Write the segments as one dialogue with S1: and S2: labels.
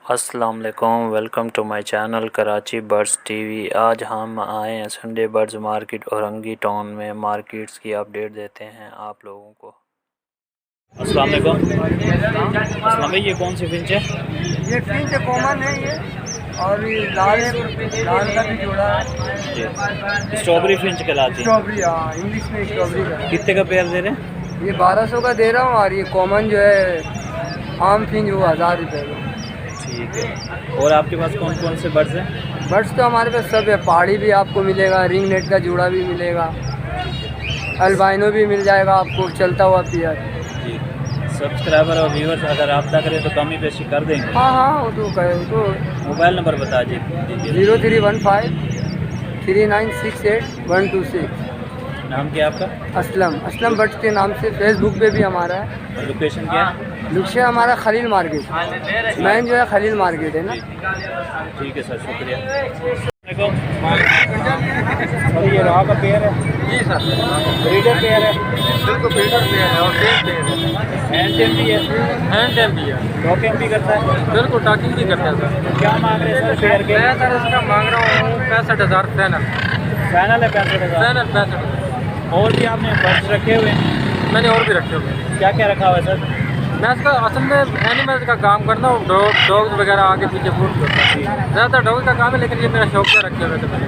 S1: अस्सलाम वालेकुम, welcome to my channel Karachi birds TV. आज हम आए हैं Sunday birds market Orangi town में। मार्केट्स की अपडेट देते हैं आप लोगों को। अस्सलाम वालेकुम। अस्सलाम भाई, ये कौन सी फिंच है?
S2: ये फिंच कॉमन है ये, और ये लाल है, लाल का भी जोड़ा है।
S1: स्ट्रॉबेरी फिंच कहलाती है।
S2: स्ट्रॉबेरी, हाँ, इंग्लिश में स्ट्रॉबेरी का।
S1: कितने का पेयर दे रहे हैं?
S2: ये 1200 का दे रहा हूँ, और ये कॉमन जो है आम फिंच वो 1000 रुपये का।
S1: ठीक है। और आपके पास कौन कौन से बर्ड्स हैं?
S2: बर्ड्स तो हमारे पास सब है। पहाड़ी भी आपको मिलेगा, रिंग नेट का जोड़ा भी मिलेगा, अल्बाइनो भी मिल जाएगा आपको, चलता हुआ पेयर।
S1: जी। सब्सक्राइबर और व्यूअर्स अगर रब्ता करें तो कमी पेशी कर देंगे।
S2: हाँ हाँ, वो तो कहे तो।
S1: मोबाइल नंबर बता दीजिए।
S2: 0315 3968 126।
S1: नाम क्या है आपका?
S2: असलम बर्ड्स के नाम से फेसबुक पे भी हमारा है।
S1: और लोकेशन क्या है?
S2: लुक्शे हमारा खलील मार्केट, मेन जो है खलील मार्केट है ना।
S1: ठीक है सर, शुक्रिया। सर ये राह का पेयर है?
S2: जी सर,
S1: ब्रीडर पेयर है?
S2: बिल्कुल ब्रीडर पेयर है, और टेम पेयर है।
S1: हैंड टेम भी है?
S2: हैंड टेम भी है।
S1: टॉकिंग भी करता है?
S2: बिल्कुल टॉकिंग भी करता है सर।
S1: क्या मांग रहे हैं सर पेयर के?
S2: मैं सर इसका मांग रहा हूँ 65,000 फाइनल।
S1: फाइनल है 65,000?
S2: फाइनल 65।
S1: और भी आपने बर्ड्स रखे हुए हैं?
S2: मैंने और भी रखे हुए हैं।
S1: क्या क्या रखा हुआ है सर?
S2: मैं इसका असल में एनिमल्स का काम करता हूँ, डॉग्स वगैरह आगे पीछे फूड करता हूँ। ज़्यादातर डॉग का काम है, लेकिन ये मेरा शौक से रखे हुए थे मैंने।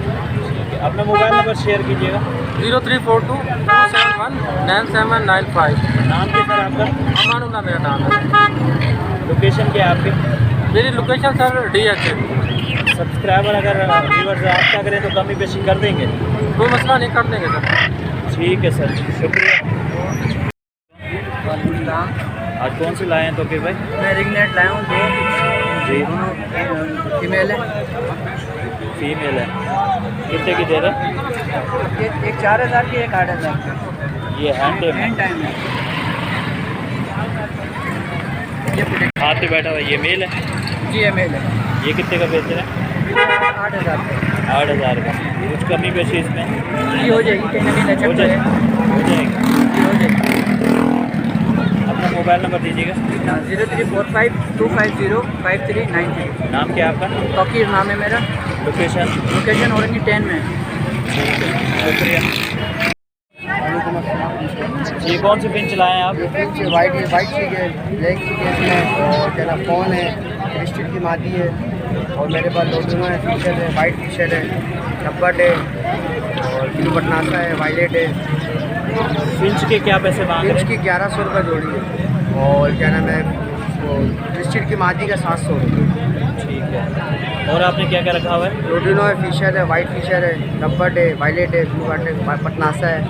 S1: अपना मोबाइल नंबर शेयर कीजिएगा।
S2: 0342 271 9795।
S1: नाम क्या सर आपका?
S2: अमानुल्लाह मेरा नाम है।
S1: लोकेशन क्या है आपकी?
S2: मेरी लोकेशन सर DH है।
S1: सब्सक्राइबर अगर व्यूअर्स रब्ता करें तो कमी पेशी कर देंगे?
S2: कोई मसला नहीं, कर देंगे सर।
S1: ठीक है सर, शुक्रिया। आज कौन सी लाए हैं तो कि भाई?
S2: मैं रिंग नेट लाया हूँ दो।
S1: जी।
S2: दोनों फीमेल है।
S1: फीमेल है। कितने की दे रहे?
S2: एक 4000 की, एक 8000 की।
S1: ये हैंड टेम है?
S2: हैंड टाइम है। ये
S1: हाथ पे बैठा हुआ ये मेल है?
S2: जी ये मेल है।
S1: ये कितने का बेच रहे हैं?
S2: 8000 का।
S1: 8,000 का। कुछ कमी पेशी इसमें
S2: जी हो जाएगी, कहीं ना कहीं
S1: हो
S2: लचक
S1: जाएगी?
S2: है।
S1: हो जाएगी।
S2: जी हो जाएगी।
S1: अपना मोबाइल नंबर दीजिएगा।
S2: 0345 250 5393।
S1: नाम क्या है आपका?
S2: तौकीर नाम है मेरा।
S1: लोकेशन?
S2: औरंगी 10 में है।
S1: शुक्रिया। ये कौन सी पिन चलाएँ आप?
S2: वाइट चीज है, ब्लैक चीज है इसमें, और टेलीफोन है, क्रिस्टल की मादी है, और मेरे पास लोडो है, फिशर है, वाइट फिशर है, रब्बट है, और ब्लू बटनासा है, वायलेट है।
S1: फिंच के क्या पैसे मांग रहे
S2: फिंच की 1100 रुपये जोड़ी है, और क्या नाम है वो क्रिस्टल की मादी का 700 रुपये।
S1: ठीक है। और आपने क्या क्या रखा हुआ है?
S2: लोडिनो है, फिशर है, वाइट फिशर है, रब्बट है, वायलेट है, ब्लू बटनासा है।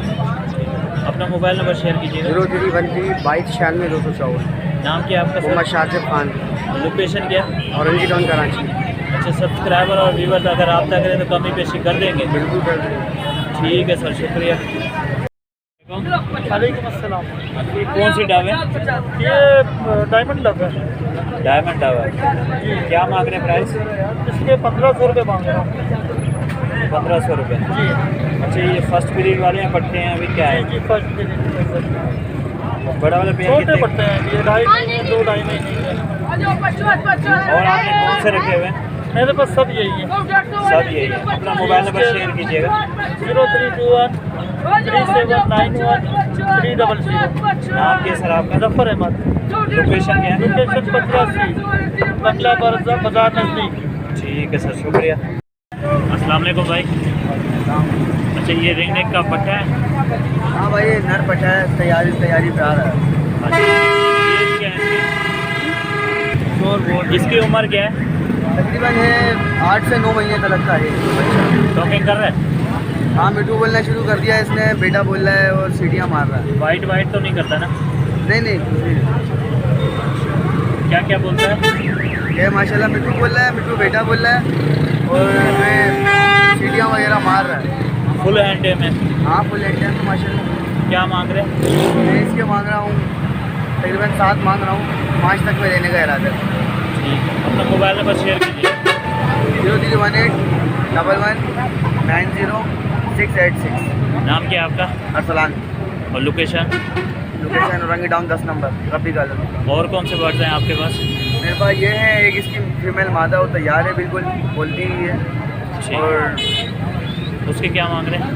S1: अपना मोबाइल नंबर शेयर कीजिएगा।
S2: 0313 2296 254।
S1: नाम क्या है आपका
S2: मोहम्मद
S1: सर?
S2: शाजिब खान,
S1: लोकेशन क्या?
S2: औरंगी टाउन कराची।
S1: अच्छा, सब्सक्राइबर और व्यूअर अगर रब्ता करें तो कमी पेशी कर देंगे?
S2: बिल्कुल कर देंगे।
S1: ठीक है सर, शुक्रिया।
S2: वालेकुम अस्सलाम।
S1: ये कौन सी डाव है?
S2: ये डायमंड लव है।
S1: डायमंड डाव है। क्या मांग रहे हैं प्राइस?
S2: इसके 1500 रुपये मांग रहा हूँ।
S1: 1500 रुपये।
S2: जी
S1: अच्छा, ये फर्स्ट पीरियड वाले हैं पट्टे हैं अभी क्या है?
S2: जी, फर्स्ट
S1: बड़ा वाला पेयर
S2: छोटे
S1: कितने?
S2: पड़ते हैं, ये 2.5 महीने।
S1: और आपने कौन से रखे हुए हैं?
S2: मेरे पास सब यही है।
S1: सब यही है। अपना मोबाइल नंबर शेयर कीजिएगा।
S2: 0321 3791 300।
S1: नाम क्या है सर आपका?
S2: जफर अहमद।
S1: लोकेशन क्या है?
S2: लोकेशन 85 बंगला बाजार नजदीक।
S1: ठीक है सर, शुक्रिया। अस्सलाम वालेकुम भाई। अच्छा, ये रिंग नेक का पट्टा है?
S2: हाँ भाई, ये नर पटा है, तैयारी पे आ रहा है।
S1: अच्छा, एज क्या है इसकी? इसकी उम्र क्या है?
S2: तकरीबन है 8 से 9 महीने का लगता है बच्चा।
S1: टॉकिंग कर रहा है?
S2: हाँ, मिठू बोलना शुरू कर दिया इसने, बेटा बोल रहा है और सीढ़ियाँ मार रहा है।
S1: वाइट तो नहीं करता ना?
S2: नहीं।
S1: क्या क्या बोलता है?
S2: ये माशाल्लाह मिठू बोल रहा है, मिठू बेटा बोल रहा है, और मैं सीढ़ियाँ वगैरह मार रहा है।
S1: फुल हैंड टेम है?
S2: हाँ, फुल इंडियन माशाल्लाह।
S1: क्या मांग रहे हैं?
S2: मैं इसके मांग रहा हूँ तकरीबन 7 मांग रहा हूँ, 5 तक में लेने का इरादा है।
S1: ठीक है। अपना मोबाइल नंबर शेयर कीजिए।
S2: 0318 11 90 686।
S1: नाम क्या है आपका?
S2: अरसलान।
S1: और location?
S2: Location Orangi town 10 number Rabi garden.
S1: और कौन से बर्ड्स हैं आपके पास?
S2: मेरे पास ये है, एक इसकी फीमेल मादा वो तैयार है, बिल्कुल बोलती ही है।
S1: ठीक।
S2: और
S1: उसके क्या मांग रहे हैं?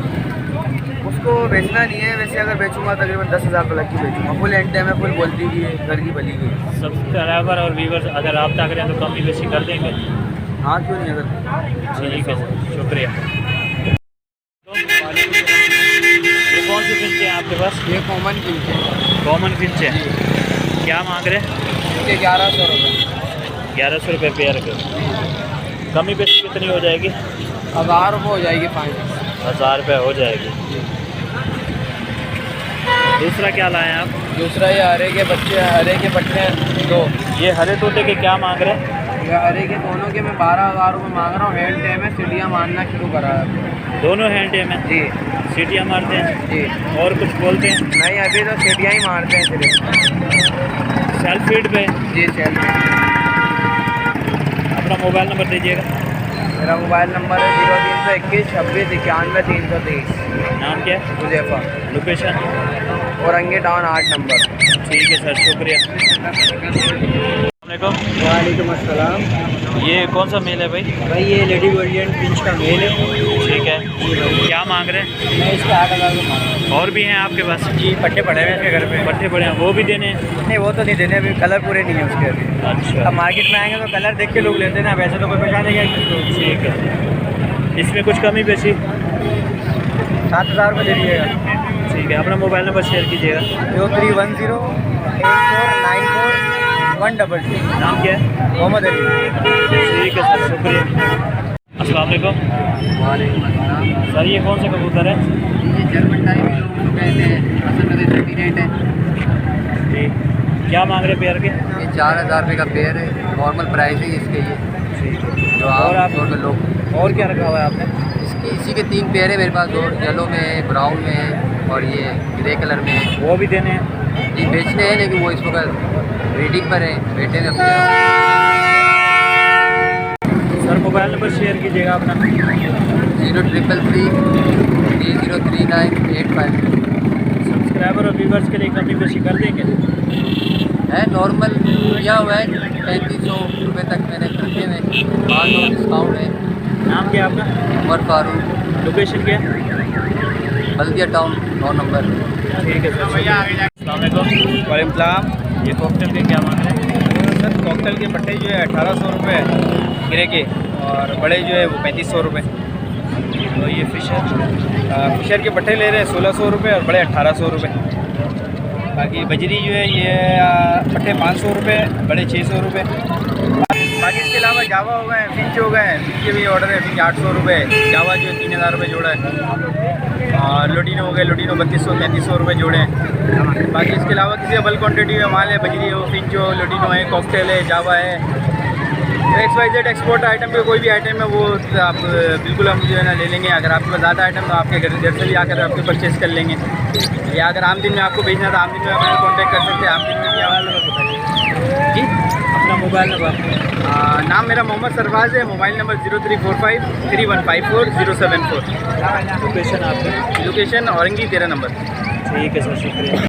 S2: उसको बेचना नहीं है, वैसे अगर बेचूंगा तकरीबन 10,000 रुपये लग की बेचूंगा। फुल एंड टाइम है, फुल बोलती भी है, घर की भली हुई।
S1: सब्सक्राइबर और व्यूवर्स अगर आप ताक रहे हैं तो कम भी बेशी कर देंगे।
S2: हाँ क्यों नहीं, अगर
S1: ठीक है सर, शुक्रिया। ये कौन सी फिंच है आपके पास?
S2: ये कॉमन किंच है।
S1: कॉमन फिंच है। क्या मांग रहे हैं?
S2: इसके 1100 रुपये।
S1: 1100 रुपये पेयर के। कमी बेशी कितनी हो जाएगी?
S2: 1000 रुपये हो जाएगी फाइनल।
S1: 1000 रुपये हो जाएगी। दूसरा क्या लाए हैं आप?
S2: दूसरा ये हरे के बच्चे, हरे के पट्टे 2।
S1: ये हरे तोते के क्या मांग रहे हैं?
S2: ये हरे के दोनों के मैं 12,000 रुपये मांग रहा हूँ। हैंड टाइम है, सीढ़ियाँ मारना शुरू करा है
S1: दोनों हैंड टाइम है?
S2: जी
S1: सीटियाँ मारते हैं
S2: जी।
S1: और कुछ बोलते हैं?
S2: नहीं, अभी तो सीढ़ियाँ ही मारते हैं सिर्फ।
S1: सेल्फ फीड पे?
S2: जी सेल।
S1: अपना मोबाइल नंबर दीजिएगा।
S2: मेरा मोबाइल नंबर है 0321 26 91 323।
S1: नाम क्या है?
S2: Huzaifa.
S1: Location?
S2: Orangi town 8 number.
S1: ठीक है सर, शुक्रिया।
S2: वालेकुम अस्सलाम।
S1: ये कौन सा मेल है भाई?
S2: भाई ये लेडी गोल्डियन पिंच का मेल है।
S1: ठीक है। क्या मांग रहे हैं?
S2: मैं इसके 8,000 रुपये मांग रहा हूँ।
S1: और भी हैं आपके पास?
S2: जी पट्टे पड़े हुए हैं इसके घर पे।
S1: पट्टे पड़े हैं, वो भी देने हैं?
S2: नहीं वो तो नहीं देने, अभी कलर पूरे नहीं है उसके अभी।
S1: अच्छा,
S2: अब मार्केट में आएंगे तो कलर देख के लोग लेते हैं ना, वैसे तो कोई पहचान नहीं।
S1: ठीक है। इसमें कुछ कमी बेशी?
S2: 7,000 रुपये दे दीजिएगा।
S1: ठीक है, अपना मोबाइल नंबर शेयर कीजिएगा।
S2: 0310 8494 122।
S1: नाम क्या है?
S2: मोहम्मद अली।
S1: ठीक है सर, शुक्रिया। अस्सलाम वालेकुम।
S2: वालेकुम अस्सलाम।
S1: सर ये कौन सा कबूतर है?
S2: ये जर्मन टाइप लोग उसको कहते हैं, असल में सर्टिफिकेट है।
S1: जी, क्या मांग रहे पेयर के?
S2: ये 4,000 रुपये का पेयर है, नॉर्मल प्राइस है इसके। ये जो
S1: और आप
S2: नॉर्मल लोग।
S1: और क्या रखा हुआ है आपने?
S2: इसी के 3 पेयर है मेरे पास, 2 येलो में है, ब्राउन में है और ये ग्रे कलर में है।
S1: वो भी देने हैं?
S2: जी बेचने हैं, लेकिन वो इस वक्त ब्रीडिंग पर है, बेटे में अपने।
S1: सर मोबाइल नंबर शेयर कीजिएगा अपना।
S2: 0333 303985।
S1: सब्सक्राइबर और व्यूवर्स के लिए कमी बेशी कर देंगे?
S2: है नॉर्मल किया हुआ है, 3500 रुपये तक मैंने खर्चे में, 500 डिस्काउंट है।
S1: नाम क्या है आपका?
S2: उमर फारूक।
S1: लोकेशन क्या है?
S2: बल्दिया टाउन 9 नंबर।
S1: ठीक है सर, शुक्रिया। अस्सलाम वालेकुम।
S3: वालेकुम सलाम।
S1: ये कॉकटेल के क्या मांग रहे हैं?
S3: सर कॉकटेल के पट्टे जो है 1,800 रुपये गिरे के, और बड़े जो है वो 3,500 रुपये।
S1: तो ये फिशर?
S3: फिशर के पट्टे ले रहे हैं 1,600 रुपये और बड़े 1,800 रुपये। बाकी बजरी जो है ये पट्टे 500 रुपये, बड़े 600 रुपये। बाकी इसके अलावा जावा हो गए, फिंच हो गए, फिंच के भी ऑर्डर है, फिंच 800 रुपये, जावा जो है 3,000 रुपये जोड़ा है, और लोडिनो हो गए, लोडिनो 3200-3300 रुपये जोड़े हैं। बाकी इसके अलावा किसी का बल्क क्वान्टिटी में माल है, बजरी हो, फिंच हो, लोडिनो है, कॉकटेल है, जावा है, XYZ एक्सपोर्ट आइटम पे कोई भी आइटम है वो आप बिल्कुल हम जो है ना ले लेंगे। अगर आपके पास ज़्यादा आइटम तो आपके घर से भी आकर आपके परचेज़ कर लेंगे, या अगर आम दिन में आपको भेजना तो आम दिन में हमें कॉन्टैक्ट कर सकते हैं। आम दिन में भी अवेलेबल बताइए जी।
S1: अपना मोबाइल नंबर?
S3: नाम मेरा मोहम्मद सरफराज है, मोबाइल नंबर 0345 3154 074।
S1: लोकेशन आपकी?
S3: Location Orangi 13 number.
S1: ठीक है सर, शुक्रिया।